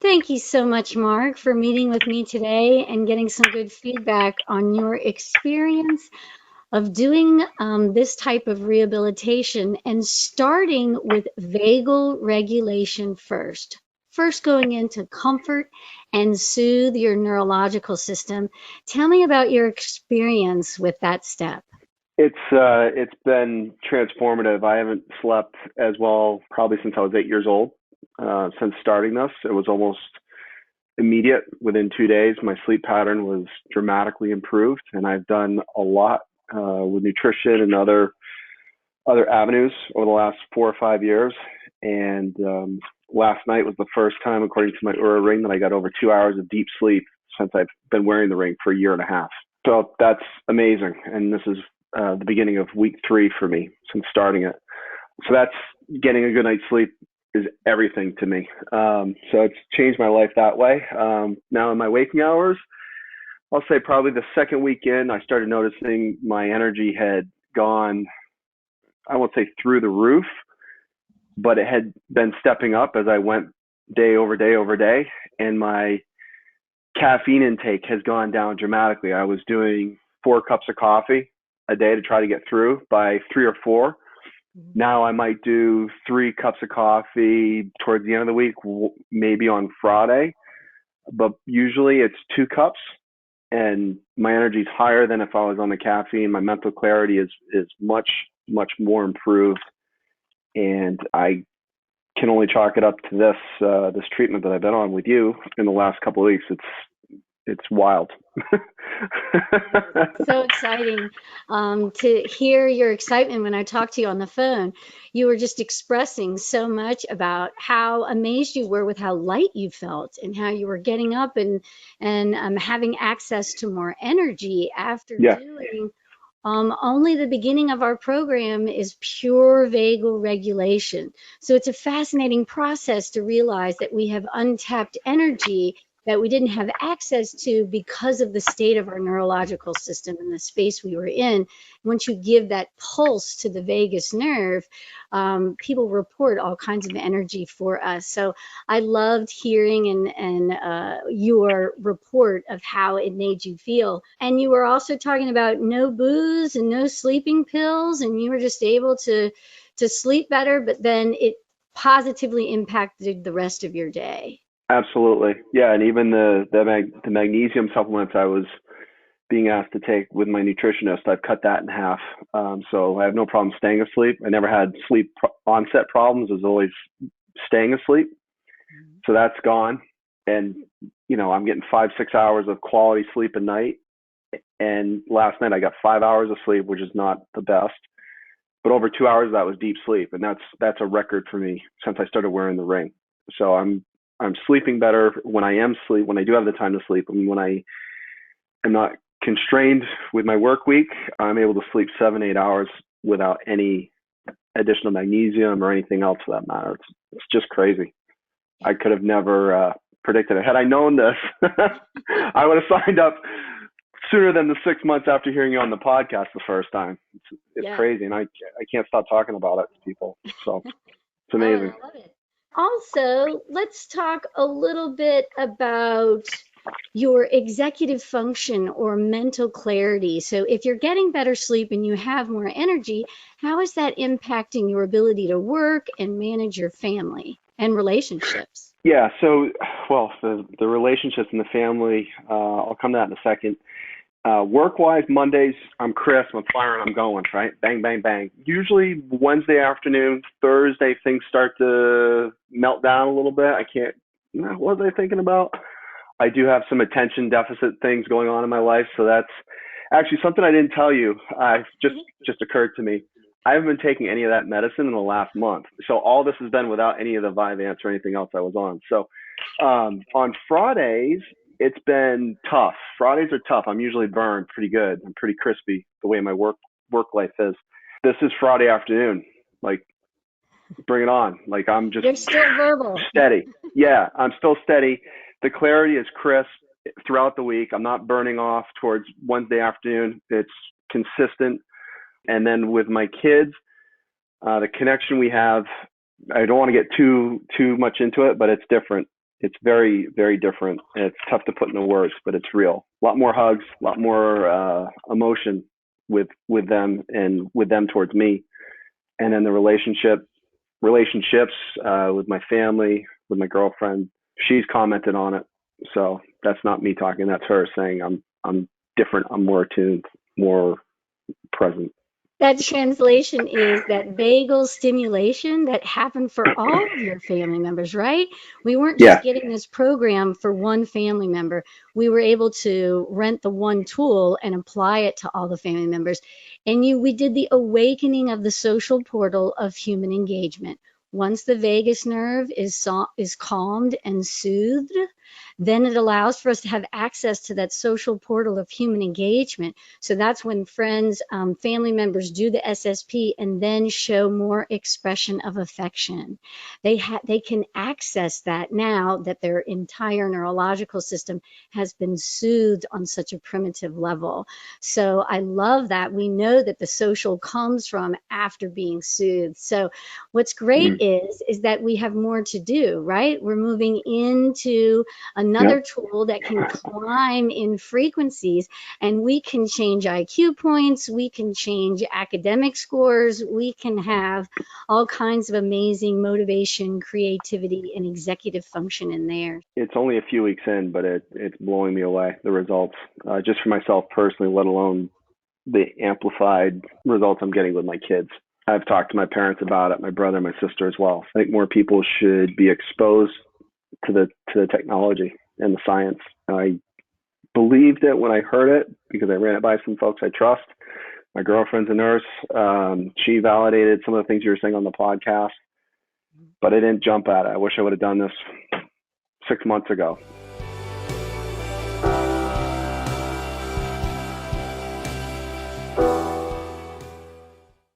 Thank you so much, Mark, for meeting with me today and getting some good feedback on your experience of doing this type of rehabilitation and starting with vagal regulation first. First, going into comfort and soothe your neurological system. Tell me about your experience with that step. It's been transformative. I haven't slept as well probably since I was 8 years old. Since starting this, it was almost immediate. Within 2 days, my sleep pattern was dramatically improved, and I've done a lot with nutrition and other avenues over the last 4 or 5 years. And last night was the first time, according to my Oura ring, that I got over 2 hours of deep sleep since I've been wearing the ring for a year and a half. So that's amazing. And this is the beginning of week 3 for me since starting it. So that's getting a good night's sleep is everything to me. So it's changed my life that way. Now in my waking hours, I'll say probably the second week in, I started noticing my energy had gone, I won't say through the roof, but it had been stepping up as I went day over day over day. And my caffeine intake has gone down dramatically. I was doing 4 cups of coffee a day to try to get through. By 3 or 4, now I might do 3 cups of coffee towards the end of the week, maybe on Friday, but usually it's 2 cups, and my energy is higher than if I was on the caffeine. My mental clarity is much, much more improved, and I can only chalk it up to this treatment that I've been on with you in the last couple of weeks. It's wild. So exciting to hear your excitement when I talked to you on the phone. You were just expressing so much about how amazed you were with how light you felt and how you were getting up and having access to more energy after Yeah, doing only the beginning of our program is pure vagal regulation. So it's a fascinating process to realize that we have untapped energy that we didn't have access to because of the state of our neurological system and the space we were in. Once you give that pulse to the vagus nerve, people report all kinds of energy for us. So I loved hearing and your report of how it made you feel. And you were also talking about no booze and no sleeping pills, and you were just able to sleep better, but then it positively impacted the rest of your day. absolutely. Yeah, and even the magnesium supplements I was being asked to take with my nutritionist, I've cut that in half. So I have no problem staying asleep. I never had sleep onset problems. It was always staying asleep. So that's gone. And, I'm getting 5, 6 hours of quality sleep a night. And last night I got 5 hours of sleep, which is not the best. But over 2 hours of that was deep sleep. And that's a record for me since I started wearing the ring. So I'm sleeping better when when I do have the time to sleep. I mean, when I am not constrained with my work week, I'm able to sleep 7, 8 hours without any additional magnesium or anything else for that matter. It's just crazy. I could have never predicted it. Had I known this, I would have signed up sooner than the 6 months after hearing you on the podcast the first time. It's Yeah. crazy, and I can't stop talking about it to people. So it's Oh, amazing. I love it. Also, let's talk a little bit about your executive function or mental clarity. So, if you're getting better sleep and you have more energy, how is that impacting your ability to work and manage your family and relationships? Yeah. So, well, the relationships in the family, I'll come to that in a second. Work-wise, Mondays, I'm crisp, I'm firing, I'm going, right? Bang, bang, bang. Usually Wednesday afternoon, Thursday, things start to melt down a little bit. I can't, what was I thinking about? I do have some attention deficit things going on in my life. So that's actually something I didn't tell you. Just occurred to me. I haven't been taking any of that medicine in the last month. So all this has been without any of the Vyvanse or anything else I was on. So on Fridays, it's been tough. Fridays are tough. I'm usually burned pretty good. I'm pretty crispy the way my work life is. This is Friday afternoon. Like, bring it on. Like, I'm just You're still verbal. steady. Yeah, I'm still steady. The clarity is crisp throughout the week. I'm not burning off towards Wednesday afternoon. It's consistent. And then with my kids, the connection we have, I don't want to get too much into it, but it's different. It's very, very different. And it's tough to put into words, but it's real. A lot more hugs, a lot more emotion with them and with them towards me. And then the relationships with my family, with my girlfriend. She's commented on it, so that's not me talking. That's her saying I'm different. I'm more attuned, more present. That translation is that vagal stimulation that happened for all of your family members, right? We weren't just Yeah. getting this program for one family member. We were able to rent the one tool and apply it to all the family members. And we did the awakening of the social portal of human engagement. Once the vagus nerve is calmed and soothed, then it allows for us to have access to that social portal of human engagement. So that's when friends, family members do the SSP and then show more expression of affection. They can access that now that their entire neurological system has been soothed on such a primitive level. So I love that. We know that the social comes from after being soothed. So what's great Mm-hmm. is that we have more to do, right? We're moving into another Yep. tool that can climb in frequencies, and we can change IQ points, we can change academic scores, we can have all kinds of amazing motivation, creativity, and executive function in there. It's only a few weeks in, but it's blowing me away, the results, just for myself personally, let alone the amplified results I'm getting with my kids. I've talked to my parents about it, my brother, my sister as well. I think more people should be exposed to the technology and the science. I believed it when I heard it because I ran it by some folks I trust. My girlfriend's a nurse. She validated some of the things you were saying on the podcast, but I didn't jump at it. I wish I would have done this 6 months ago.